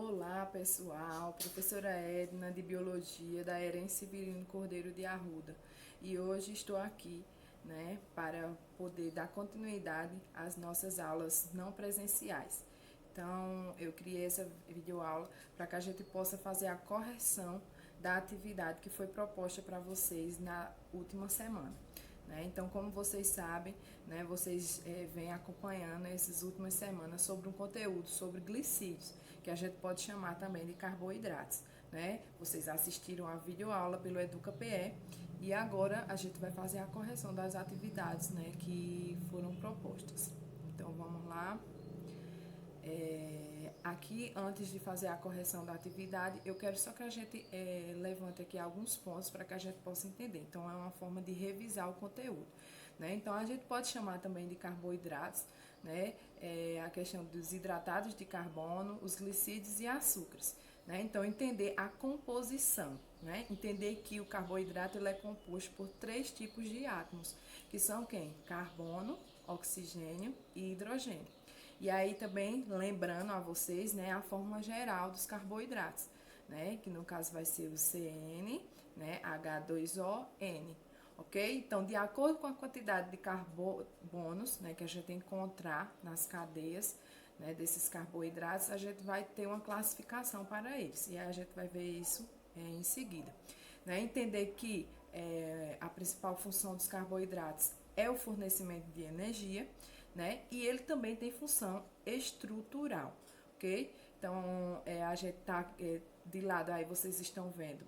Olá pessoal, professora Edna de Biologia da EREM Severino Cordeiro de Arruda, e hoje estou aqui para poder dar continuidade às nossas aulas não presenciais. Então eu criei essa videoaula para que a gente possa fazer a correção da atividade que foi proposta para vocês na última semana. Então, como vocês sabem, vocês vêm acompanhando essas últimas semanas sobre um conteúdo sobre glicídios, que a gente pode chamar também de carboidratos. Vocês assistiram a videoaula pelo EducaPE e agora a gente vai fazer a correção das atividades que foram propostas. Então, vamos lá. Aqui, antes de fazer a correção da atividade, eu quero só que a gente levante aqui alguns pontos para que a gente possa entender. Então, é uma forma de revisar o conteúdo. Então, a gente pode chamar também de carboidratos, a questão dos hidratados de carbono, os glicídios e açúcares. Então, entender a composição, entender que o carboidrato ele é composto por 3 tipos de átomos, que são quem? Carbono, oxigênio e hidrogênio. E aí também, lembrando a vocês, a fórmula geral dos carboidratos, que no caso vai ser o CN, H2ON, ok? Então, de acordo com a quantidade de carbonos, que a gente encontrar nas cadeias, desses carboidratos, a gente vai ter uma classificação para eles, e aí a gente vai ver isso em seguida. Entender que a principal função dos carboidratos é o fornecimento de energia, e ele também tem função estrutural, ok? Então, a gente tá de lado aí, vocês estão vendo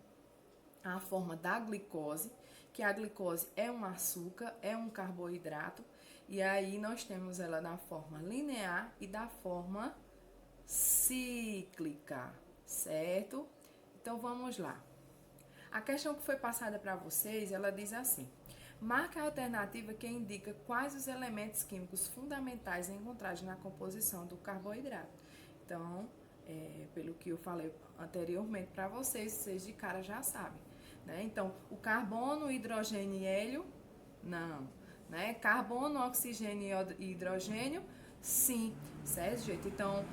a forma da glicose, que a glicose é um açúcar, é um carboidrato, e aí nós temos ela na forma linear e da forma cíclica, certo? Então, vamos lá. A questão que foi passada para vocês, ela diz assim: marque a alternativa que indica quais os elementos químicos fundamentais encontrados na composição do carboidrato. Então, pelo que eu falei anteriormente para vocês, vocês de cara já sabem. Então, o carbono, hidrogênio e hélio, não. Carbono, oxigênio e hidrogênio, sim. Certo, gente? Então,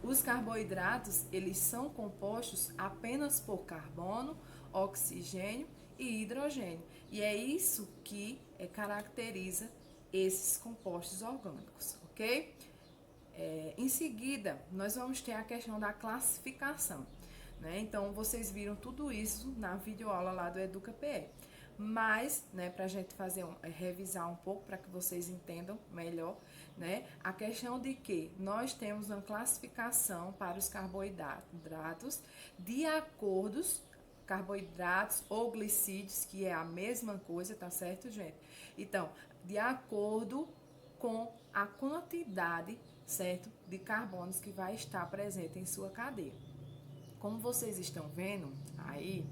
os carboidratos, eles são compostos apenas por carbono, oxigênio e hidrogênio. E é isso que caracteriza esses compostos orgânicos, ok? Em seguida, nós vamos ter a questão da classificação. Então, vocês viram tudo isso na videoaula lá do EducaPE. Mas, para a gente revisar um pouco, para que vocês entendam melhor, a questão de que nós temos uma classificação para os carboidratos de acordos, carboidratos ou glicídios, que é a mesma coisa, tá certo, gente? Então, de acordo com a quantidade, certo, de carbonos que vai estar presente em sua cadeia. Como vocês estão vendo aí,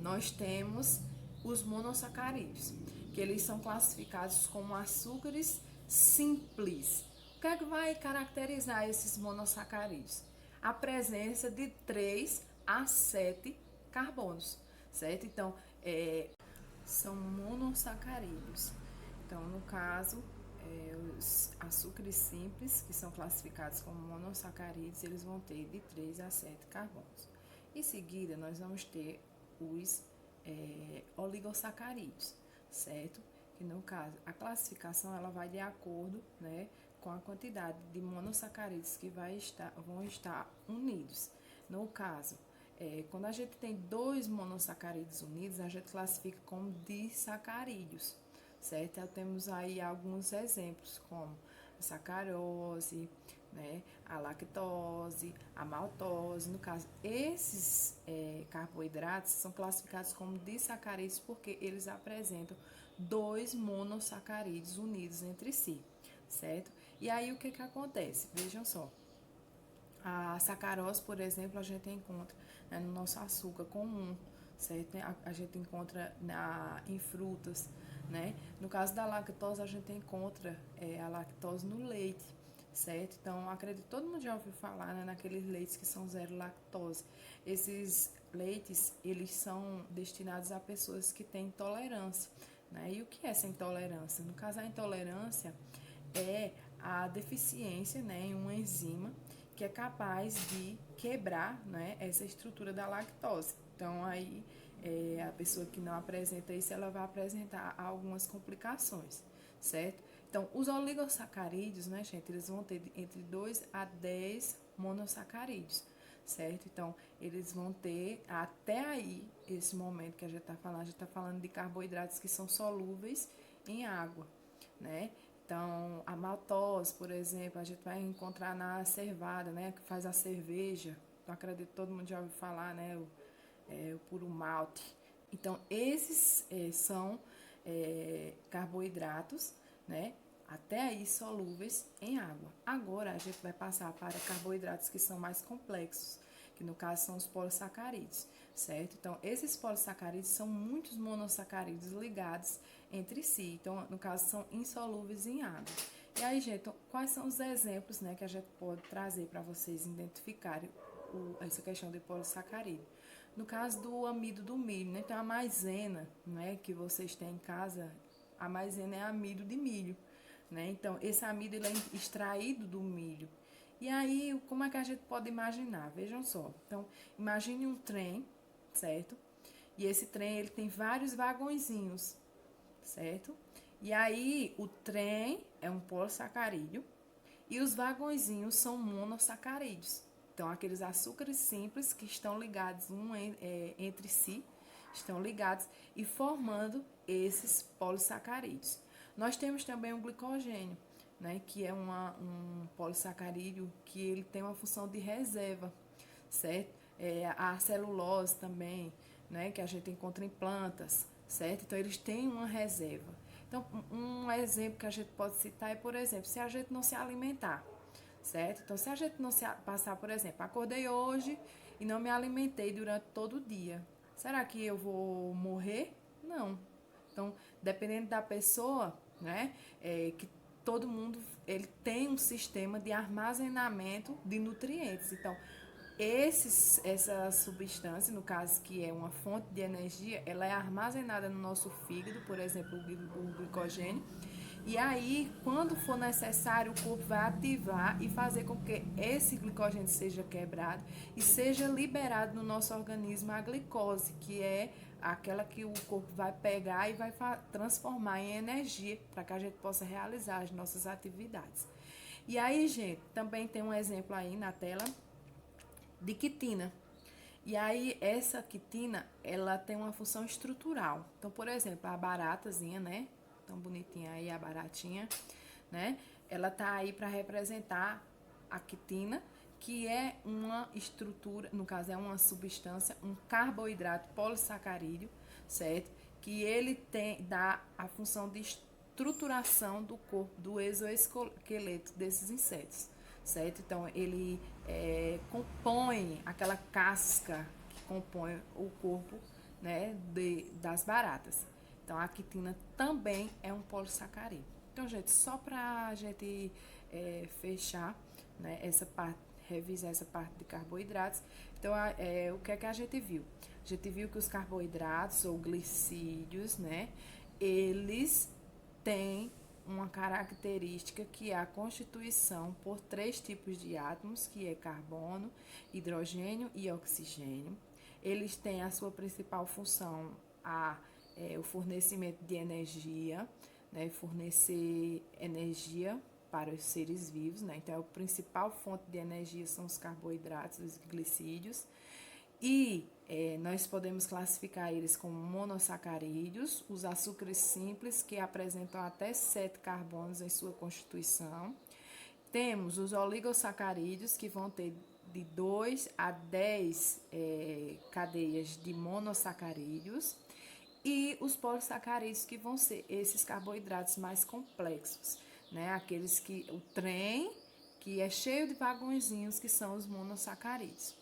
nós temos os monossacarídeos, que eles são classificados como açúcares simples. O que é que vai caracterizar esses monossacarídeos? A presença de 3 a 7 carbonos, certo? Então, são monossacarídeos. Então, no caso, os açúcares simples, que são classificados como monossacarídeos, eles vão ter de 3 a 7 carbonos. Em seguida, nós vamos ter os oligossacarídeos, certo? Que no caso, a classificação ela vai de acordo, com a quantidade de monossacarídeos que vão estar unidos. No caso, quando a gente tem 2 monossacarídeos unidos, a gente classifica como disacarídeos, certo? Então, temos aí alguns exemplos, como a sacarose, a lactose, a maltose. No caso, esses carboidratos são classificados como disacarídeos porque eles apresentam 2 monossacarídeos unidos entre si, certo? E aí, o que que acontece? Vejam só. A sacarose, por exemplo, a gente encontra no nosso açúcar comum, certo? A gente encontra em frutas, No caso da lactose, a gente encontra a lactose no leite, certo? Então, acredito que todo mundo já ouviu falar, naqueles leites que são zero lactose. Esses leites, eles são destinados a pessoas que têm intolerância, E o que é essa intolerância? No caso, a intolerância é a deficiência, né, em uma enzima que é capaz de quebrar, né, essa estrutura da lactose. Então, aí, a pessoa que não apresenta isso, ela vai apresentar algumas complicações, certo? Então, os oligossacarídeos, né, gente, eles vão ter entre 2 a 10 monossacarídeos, certo? Então, eles vão ter, até aí, esse momento que a gente está falando de carboidratos que são solúveis em água, né? Então, a maltose, por exemplo, a gente vai encontrar na cevada, né, que faz a cerveja. Eu acredito que todo mundo já ouviu falar, né, o puro malte. Então, esses são carboidratos, né, até aí solúveis em água. Agora, a gente vai passar para carboidratos que são mais complexos, que no caso são os polissacarídeos, certo? Então, esses polissacarídeos são muitos monossacarídeos ligados entre si. Então, no caso, são insolúveis em água. E aí, gente, então, quais são os exemplos, né, que a gente pode trazer para vocês identificarem essa questão de polissacarídeo? No caso do amido do milho, né? Então, a maisena, né, que vocês têm em casa, a maisena é amido de milho, né? Então, esse amido ele é extraído do milho. E aí, como é que a gente pode imaginar? Vejam só. Então, imagine um trem, certo? E esse trem ele tem vários vagõezinhos, certo? E aí, o trem é um polissacarídeo e os vagõezinhos são monossacarídeos. Então, aqueles açúcares simples que estão ligados entre si, estão ligados e formando esses polissacarídeos. Nós temos também o glicogênio, né, que é um polissacarídeo que ele tem uma função de reserva, certo? A celulose também, né, que a gente encontra em plantas, certo? Então, eles têm uma reserva. Então, um exemplo que a gente pode citar é, por exemplo, se a gente não se alimentar, certo? Então, se a gente não se passar, por exemplo, acordei hoje e não me alimentei durante todo o dia, será que eu vou morrer? Não. Então, dependendo da pessoa, né, que todo mundo ele tem um sistema de armazenamento de nutrientes. Então, essa substância, no caso que é uma fonte de energia, ela é armazenada no nosso fígado, por exemplo, o glicogênio. E aí, quando for necessário, o corpo vai ativar e fazer com que esse glicogênio seja quebrado e seja liberado no nosso organismo a glicose, que é aquela que o corpo vai pegar e vai transformar em energia para que a gente possa realizar as nossas atividades. E aí, gente, também tem um exemplo aí na tela de quitina. E aí, essa quitina, ela tem uma função estrutural. Então, por exemplo, a baratazinha, né? Tão bonitinha aí a baratinha, né? Ela tá aí para representar a quitina, que é uma estrutura, no caso é uma substância, um carboidrato polissacarídeo, certo? Que ele dá a função de estruturação do corpo, do exoesqueleto desses insetos, certo? Então, ele compõe aquela casca que compõe o corpo, né, das baratas. Então, a quitina também é um polissacarídeo. Então, gente, só para a gente fechar, né, essa parte, revisar essa parte de carboidratos. Então, o que é que a gente viu? A gente viu que os carboidratos ou glicídios, né, eles têm uma característica que é a constituição por 3 tipos de átomos, que é carbono, hidrogênio e oxigênio. Eles têm a sua principal função, o fornecimento de energia, né, fornecer energia para os seres vivos, né? Então, a principal fonte de energia são os carboidratos, os glicídios. E nós podemos classificar eles como monossacarídeos, os açúcares simples, que apresentam até 7 carbonos em sua constituição. Temos os oligossacarídeos, que vão ter de 2 a 10 cadeias de monossacarídeos. E os polissacarídeos, que vão ser esses carboidratos mais complexos, né? Aqueles que o trem, que é cheio de vagõezinhos, que são os monossacarídeos.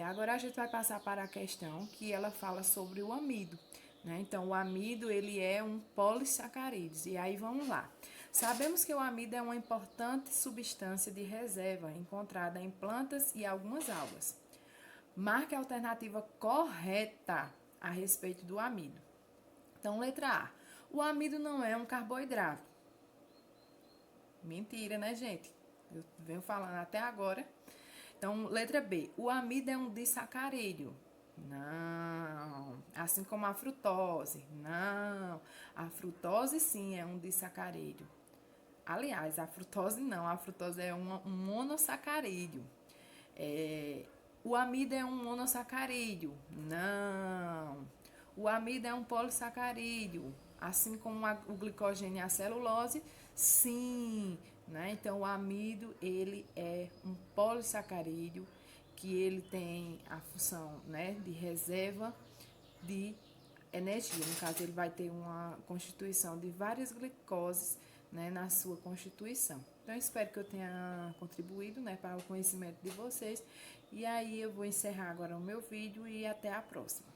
Agora a gente vai passar para a questão que ela fala sobre o amido, né? Então, o amido ele é um polissacarídeo. E aí vamos lá. Sabemos que o amido é uma importante substância de reserva encontrada em plantas e algumas algas. Marque a alternativa correta a respeito do amido. Então, letra A. O amido não é um carboidrato. Mentira, né, gente? Eu venho falando até agora. Então, letra B. O amido é um disacarídeo. Não. Assim como a frutose. Não. A frutose, sim, é um disacarídeo. Aliás, a frutose não. A frutose é um monossacarídeo. O amido é um monossacarídeo. Não. O amido é um polissacarídeo. Assim como o glicogênio e a celulose, sim. Né? Então, o amido, ele é um polissacarídeo que ele tem a função, né, de reserva de energia. No caso, ele vai ter uma constituição de várias glicoses, né, na sua constituição. Então, espero que eu tenha contribuído, né, para o conhecimento de vocês. E aí, eu vou encerrar agora o meu vídeo e até a próxima.